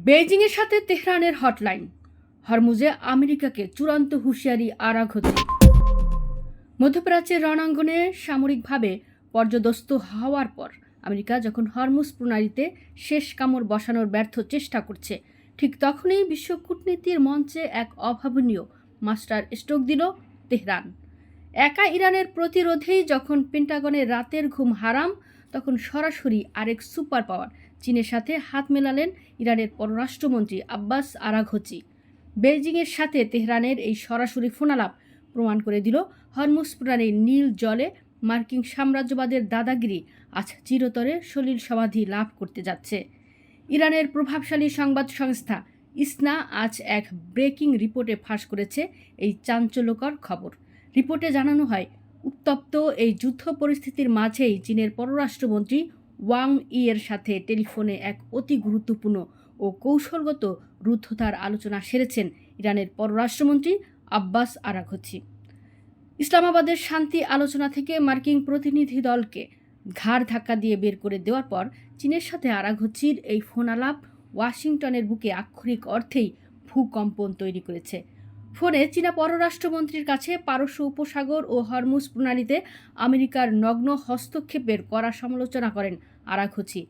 বেইজিংয়ের সাথে তেহরানের হটলাইন, হরমুজে আমেরিকাকে চূড়ান্ত হুঁশিয়ারি আরাঘতি। মধ্যপ্রাচ্যের রণাঙ্গনে সামরিকভাবে পর্যদস্ত হওয়ার পর আমেরিকা যখন হরমুজ প্রণালীতে শেষ কামড় বসানোর ব্যর্থ চেষ্টা করছে, ঠিক তখনই বিশ্ব কূটনীতির মঞ্চে এক অভাবনীয় মাস্টার স্ট্রোক দিল তেহরান। একা ইরানের প্রতিরোধেই যখন পেন্টাগনের রাতের ঘুম হারাম, তখন সরাসরি আরেক সুপার পাওয়ার চীনের সাথে হাত মেলালেন ইরানের পররাষ্ট্রমন্ত্রী আব্বাস আরাঘচি। বেইজিংয়ের সাথে তেহরানের এই সরাসরি ফোনালাপ প্রমাণ করে দিল হরমুজ প্রণালীর নীল জলে মার্কিন সাম্রাজ্যবাদের দাদাগিরি আজ চিরতরে সলিল সমাধি লাভ করতে যাচ্ছে। ইরানের প্রভাবশালী সংবাদ সংস্থা ইসনা আজ এক ব্রেকিং রিপোর্টে ফাঁস করেছে এই চাঞ্চল্যকর খবর। রিপোর্টে জানানো হয়, উত্তপ্ত এই যুদ্ধ পরিস্থিতির মাঝেই চীনের পররাষ্ট্রমন্ত্রী ওয়াং ই এর সাথে টেলিফোনে এক অতি গুরুত্বপূর্ণ ও কৌশলগত রুদ্ধতার আলোচনা সেরেছেন ইরানের পররাষ্ট্রমন্ত্রী আব্বাস আরাঘচি। ইসলামাবাদের শান্তি আলোচনা থেকে মার্কিন প্রতিনিধি দলকে ঘাড় ধাক্কা দিয়ে বের করে দেওয়ার পর চীনের সাথে আরাঘচির এই ফোনালাপ ওয়াশিংটনের বুকে আক্ষরিক অর্থেই ভূকম্পন তৈরি করেছে। ফোনে চীনা পররাষ্ট্রমন্ত্রীর কাছে পারস্য উপসাগর ও হরমুজ প্রণালীতে আমেরিকার নগ্ন হস্তক্ষেপের কড়া সমালোচনা করেন আরাঘচি।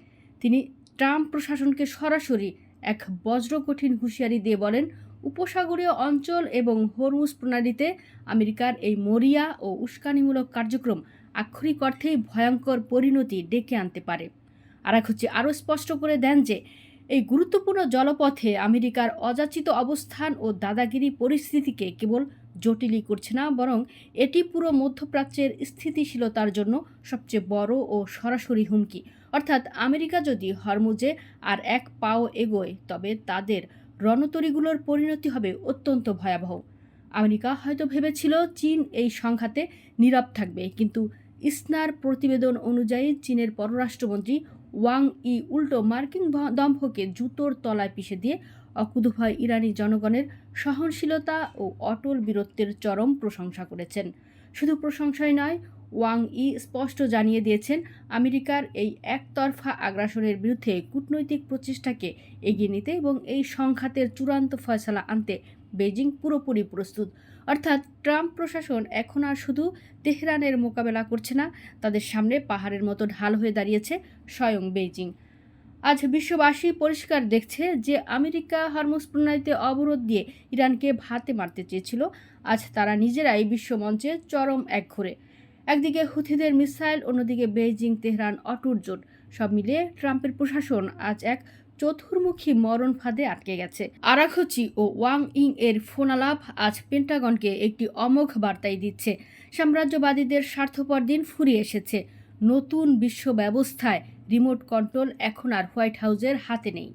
তিনি ট্রাম্প প্রশাসনকে সরাসরি এক বজ্রকঠিন হুঁশিয়ারি দিয়ে বলেন, উপসাগরীয় অঞ্চল এবং হরমুজ প্রণালীতে আমেরিকার এই মরিয়া ও উস্কানিমূলক কার্যক্রম আক্ষরিক অর্থেই ভয়ঙ্কর পরিণতি ডেকে আনতে পারে। আরাঘচি আরও স্পষ্ট করে দেন যে এই গুরুত্বপূর্ণ জলপথে আমেরিকার অযাচিত অবস্থান ও দাদাগিরি পরিস্থিতিকে কেবল জটিলই করছে না, বরং এটি পুরো মধ্যপ্রাচ্যের স্থিতিশীলতার জন্য সবচেয়ে বড় ও সরাসরি হুমকি। অর্থাৎ আমেরিকা যদি হরমুজে আর এক পাও এগোয়, তবে তাদের রণতরীগুলোর পরিণতি হবে অত্যন্ত ভয়াবহ। আমেরিকা হয়তো ভেবেছিল চীন এই সংঘাতে নীরব থাকবে, কিন্তু ইসনার প্রতিবেদন অনুযায়ী চীনের পররাষ্ট্রমন্ত্রী ওয়াং ই উল্টো মার্কিন দম্ভকে জুতোর তলায় পিষে দিয়ে অকুতোভয় ইরানি জনগণের সহনশীলতা ও অটল বীরত্বের চরম প্রশংসা করেছেন। শুধু প্রশংসাই নয়, ওয়াং ই স্পষ্ট জানিয়ে দিয়েছেন আমেরিকার এই একতরফা আগ্রাসনের বিরুদ্ধে কূটনৈতিক প্রচেষ্টাকে এগিয়ে নিতে এবং এই সংঘাতের চূড়ান্ত ফয়সালা আনতে বেইজিং পুরোপুরি প্রস্তুত। অর্থাৎ ট্রাম্প প্রশাসন এখন আর শুধু তেহরানের মোকাবেলা করছে না, তাদের সামনে পাহাড়ের মতো ঢাল হয়ে দাঁড়িয়েছে স্বয়ং বেইজিং। আজ বিশ্ববাসী পরিষ্কার দেখছে যে আমেরিকা হরমুজ প্রণালীতে অবরোধ দিয়ে ইরানকে ভাতে মারতে চেয়েছিল, আজ তারা নিজেরাই বিশ্বমঞ্চে চরম একঘরে। একদিকে হুথিদের মিসাইল, অন্যদিকে বেইজিং তেহরান অটুট জোট, সব মিলিয়ে ট্রাম্পের প্রশাসন আজ এক চতুর্মুখী মরণ ফাঁদে আটকে গেছে। আরাঘচি ও ওয়াং ইং এর ফোনালাপ আজ পেন্টাগনকে একটি অমোঘ বার্তাই দিচ্ছে। সাম্রাজ্যবাদীদের স্বার্থপর দিন ফুরিয়ে এসেছে। নতুন বিশ্ব ব্যবস্থায় রিমোট কন্ট্রোল এখন আর হোয়াইট হাউসের হাতে নেই।